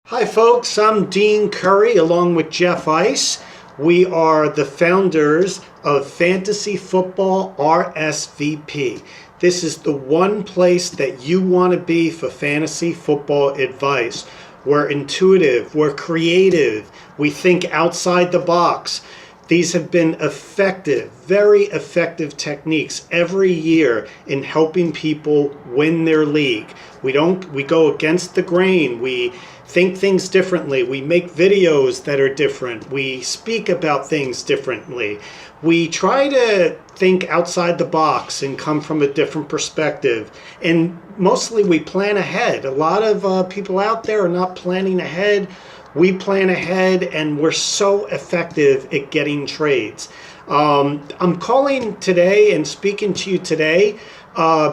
Hi folks, I'm Dean Curry along with Jeff Ice. We are the founders of Fantasy Football RSVP. This is the one place that you want to be for fantasy football advice. We're intuitive, we're creative, we think outside the box. These have been effective, very effective techniques every year in helping people win their league. We go against the grain. We think things differently. We make videos that are different. We speak about things differently. We try to think outside the box and come from a different perspective. And mostly we plan ahead. A lot of people out there are not planning ahead. We plan ahead, and we're so effective at getting trades. I'm calling today and speaking to you today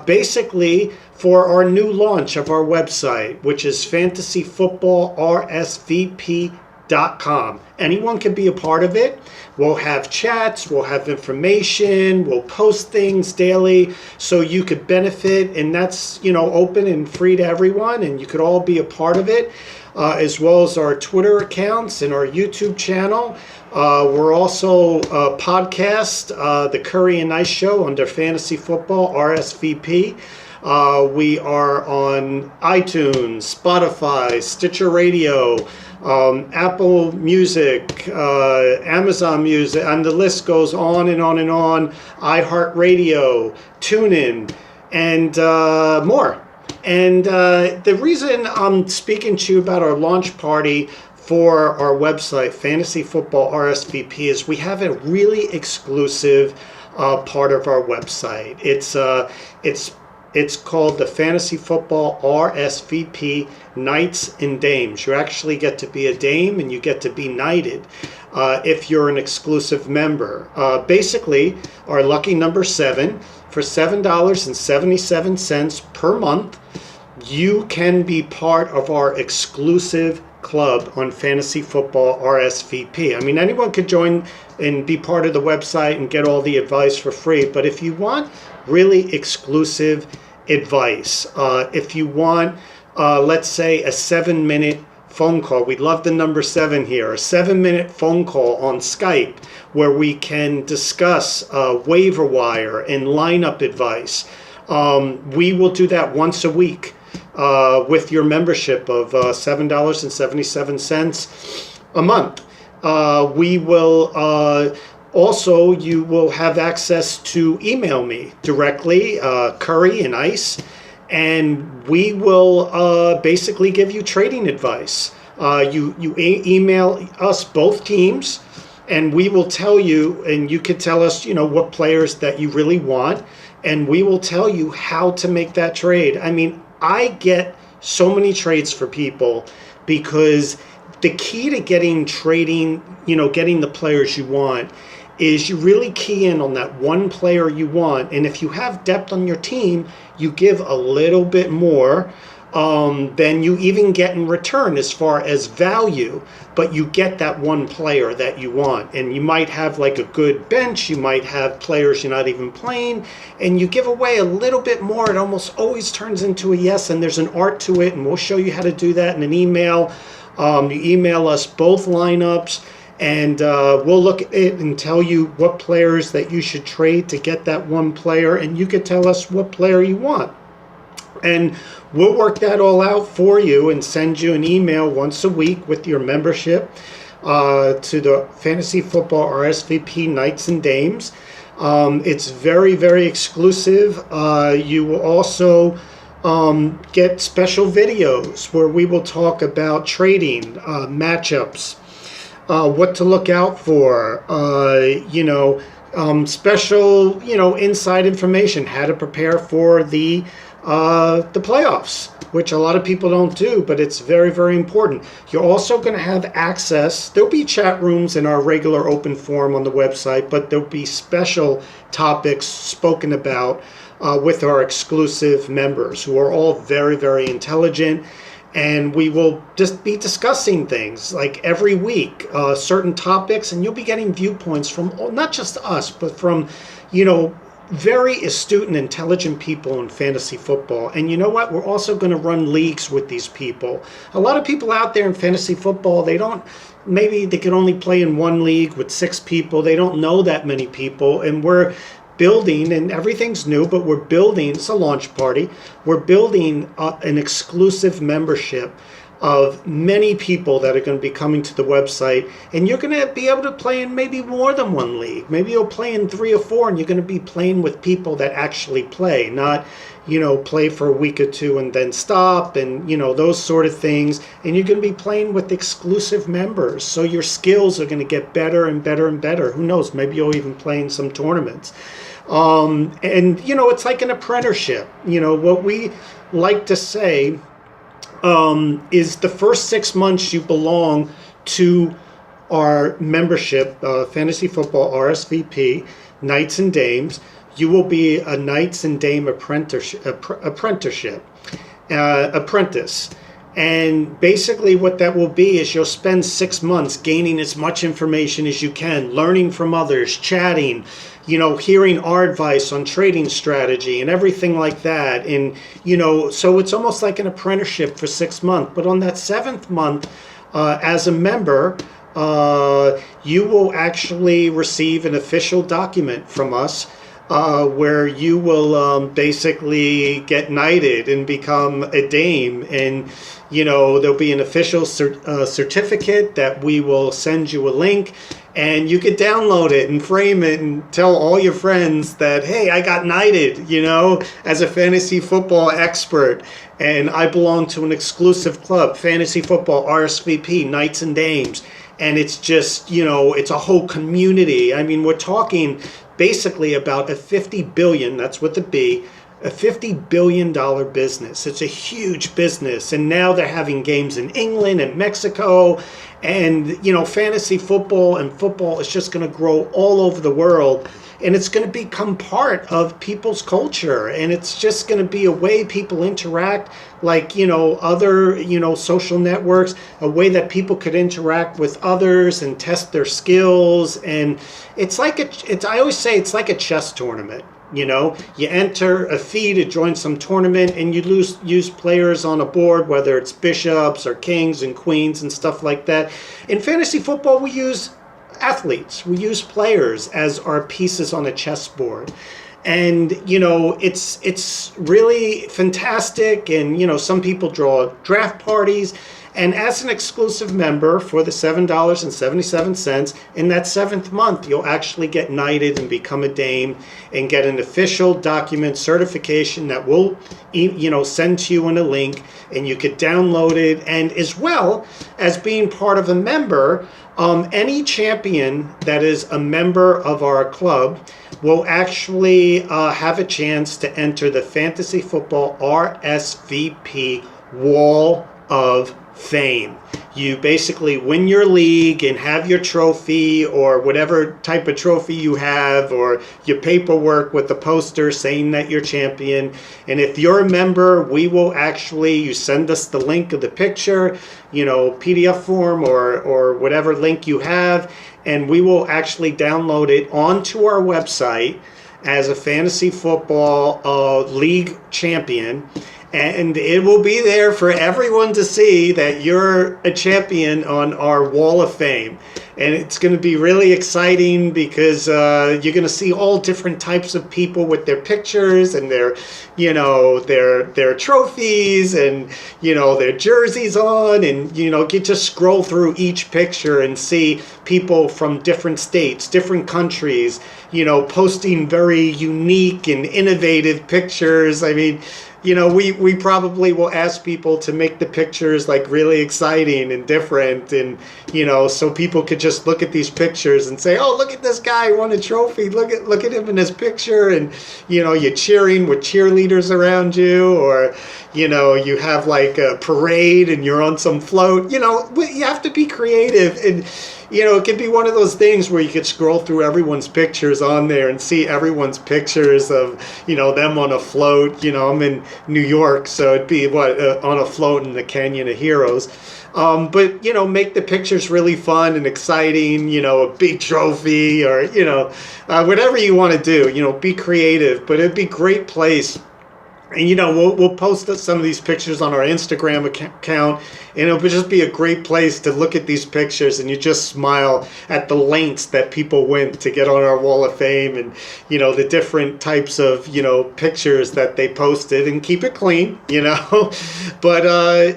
basically for our new launch of our website, which is fantasyfootballrsvp.com. Anyone can be a part of it. We'll have chats, we'll have information, we'll post things daily so you could benefit, and that's, open and free to everyone, and you could all be a part of it. As well as our Twitter accounts and our YouTube channel. We're also a podcast, The Curry and Ice Show under Fantasy Football, RSVP. We are on iTunes, Spotify, Stitcher Radio, Apple Music, Amazon Music, and the list goes on and on and on. iHeartRadio, TuneIn, and more. And the reason I'm speaking to you about our launch party for our website, Fantasy Football RSVP, is we have a really exclusive part of our website. It's called the Fantasy Football RSVP Knights and Dames. You actually get to be a dame and you get to be knighted if you're an exclusive member. Basically, our lucky number 7, for $7.77 per month, you can be part of our exclusive club on Fantasy Football RSVP. I mean, anyone could join and be part of the website and get all the advice for free. But if you want really exclusive advice, if you want, let's say, a 7-minute phone call, we'd love the number 7 here, a 7-minute phone call on Skype where we can discuss waiver wire and lineup advice. We will do that once a week with your membership of $7.77 a month. We will also, you will have access to email me directly, Curry and Ice, and we will basically give you trading advice. You email us both teams, and we will tell you, and you could tell us, what players that you really want, and we will tell you how to make that trade. I mean, I get so many trades for people because the key to getting the players you want is you really key in on that one player you want. And if you have depth on your team, you give a little bit more than you even get in return as far as value, but you get that one player that you want. And you might have like a good bench, you might have players you're not even playing, and you give away a little bit more. It almost always turns into a yes, and there's an art to it, and we'll show you how to do that in an email. You email us both lineups, and we'll look at it and tell you what players that you should trade to get that one player, and you could tell us what player you want. And we'll work that all out for you and send you an email once a week with your membership to the Fantasy Football RSVP Knights and Dames. It's very, very exclusive. You will also get special videos where we will talk about trading, matchups, what to look out for, special, inside information, how to prepare for the playoffs, which a lot of people don't do, but it's very, very important. You're also going to have access. There'll be chat rooms in our regular open forum on the website, but there'll be special topics spoken about with our exclusive members who are all very, very intelligent. And we will just be discussing things like every week, certain topics, and you'll be getting viewpoints from not just us, but from, very astute and intelligent people in fantasy football. And you know what? We're also going to run leagues with these people. A lot of people out there in fantasy football, maybe they can only play in one league with 6 people. They don't know that many people. And we're building, and everything's new, but we're building, it's a launch party. We're building an exclusive membership of many people that are going to be coming to the website, and you're going to be able to play in maybe more than one league. Maybe you'll play in 3 or 4, and you're going to be playing with people that actually play, not, play for a week or 2 and then stop, and, those sort of things. And you're going to be playing with exclusive members, so your skills are going to get better and better and better. Who knows? Maybe you'll even play in some tournaments. And, it's like an apprenticeship. What we like to say is the first 6 months you belong to our membership, Fantasy Football RSVP, Knights and Dames. You will be a Knights and Dame apprentice. And basically what that will be is you'll spend 6 months gaining as much information as you can, learning from others, chatting, hearing our advice on trading strategy and everything like that. And, so it's almost like an apprenticeship for 6 months. But on that 7th month, as a member, you will actually receive an official document from us where you will basically get knighted and become a dame. And, there'll be an official certificate that we will send you a link, and you could download it and frame it and tell all your friends that, hey, I got knighted, as a fantasy football expert. And I belong to an exclusive club, Fantasy Football RSVP, Knights and Dames. And it's just, it's a whole community. I mean, we're talking basically about a $50 billion, that's with the B, a $50 billion business. It's a huge business. And now they're having games in England and Mexico. And, fantasy football and football is just going to grow all over the world. And it's going to become part of people's culture. And it's just going to be a way people interact, like, other, social networks, a way that people could interact with others and test their skills. And it's like I always say it's like a chess tournament. You enter a fee to join some tournament, and you use players on a board, whether it's bishops or kings and queens and stuff like that. In fantasy football, we use athletes. We use players as our pieces on a chessboard. And, it's really fantastic. And, some people draw draft parties. And as an exclusive member for the $7.77, in that 7th month, you'll actually get knighted and become a dame and get an official document certification that we'll, send to you in a link, and you could download it. And as well as being part of a member, any champion that is a member of our club will actually have a chance to enter the Fantasy Football RSVP Wall of Fame. You basically win your league and have your trophy, or whatever type of trophy you have, or your paperwork with the poster saying that you're champion. And if you're a member, we will actually, you send us the link of the picture, PDF form or whatever link you have, and we will actually download it onto our website as a fantasy football league champion. And it will be there for everyone to see that you're a champion on our Wall of Fame. And it's going to be really exciting because you're going to see all different types of people with their pictures and their trophies and, their jerseys on. And, get to scroll through each picture and see people from different states, different countries, posting very unique and innovative pictures. I mean, we probably will ask people to make the pictures like really exciting and different, and so people could just look at these pictures and say, oh, look at this guy won a trophy, look at him in his picture. And you're cheering with cheerleaders around you, or you have like a parade and you're on some float. You have to be creative. And it could be one of those things where you could scroll through everyone's pictures on there and see everyone's pictures of, them on a float. I'm in New York, so it'd be on a float in the Canyon of Heroes. But, make the pictures really fun and exciting, a big trophy or, whatever you want to do, be creative. But it'd be a great place. And, we'll post some of these pictures on our Instagram account, and it'll just be a great place to look at these pictures and you just smile at the lengths that people went to get on our wall of fame and, the different types of, pictures that they posted, and keep it clean, But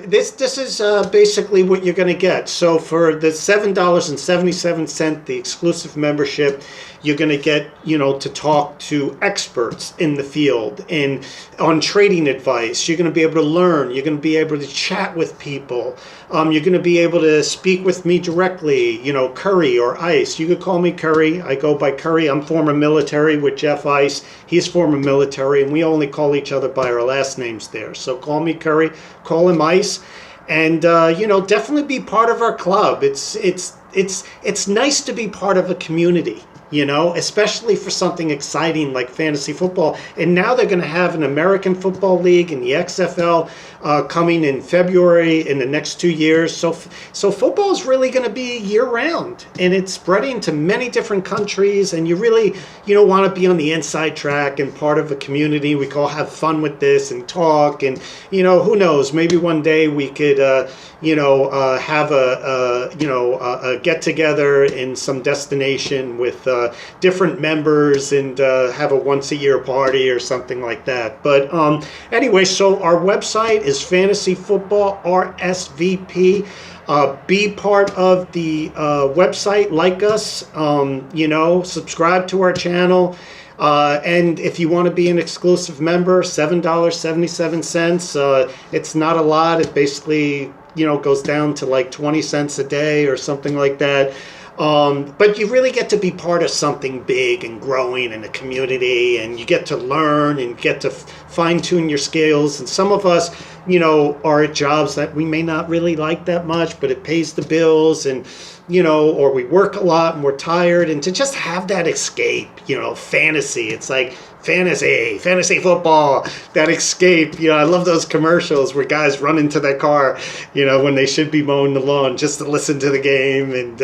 this is basically what you're going to get. So for the $7.77, the exclusive membership, you're going to get, to talk to experts in the field and on trading advice. You're going to be able to learn. You're going to be able to chat with people. You're going to be able to speak with me directly, Curry or Ice. You could call me Curry. I go by Curry. I'm former military with Jeff Ice. He's former military, and we only call each other by our last names there. So call me Curry. Call him Ice. And, definitely be part of our club. It's nice to be part of a community. Especially for something exciting like fantasy football. And now they're going to have an American Football League and the XFL coming in February in the next 2 years. So football is really going to be year-round, and it's spreading to many different countries, and you really, want to be on the inside track and part of a community. We can all have fun with this and talk, and, who knows, maybe one day we could, have a get-together in some destination with different members and have a once-a-year party or something like that. But anyway, so our website is Fantasy Football RSVP. Be part of the website, like us, subscribe to our channel. And if you want to be an exclusive member, $7.77. It's not a lot. It basically, goes down to like 20 cents a day or something like that. But you really get to be part of something big and growing in a community, and you get to learn and get to fine-tune your skills. And some of us, are at jobs that we may not really like that much, but it pays the bills, and, or we work a lot and we're tired. And to just have that escape, fantasy, it's like fantasy football, that escape. I love those commercials where guys run into their car, when they should be mowing the lawn, just to listen to the game. And,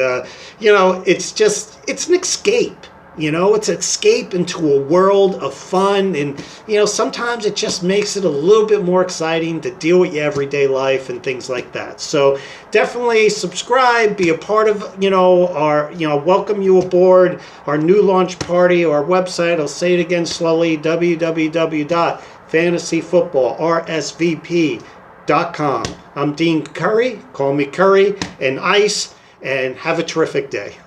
it's an escape. It's an escape into a world of fun. And, sometimes it just makes it a little bit more exciting to deal with your everyday life and things like that. So definitely subscribe, be a part of, our, welcome you aboard our new launch party, our website. I'll say it again slowly, www.fantasyfootballrsvp.com. I'm Dean Curry. Call me Curry and Ice, and have a terrific day.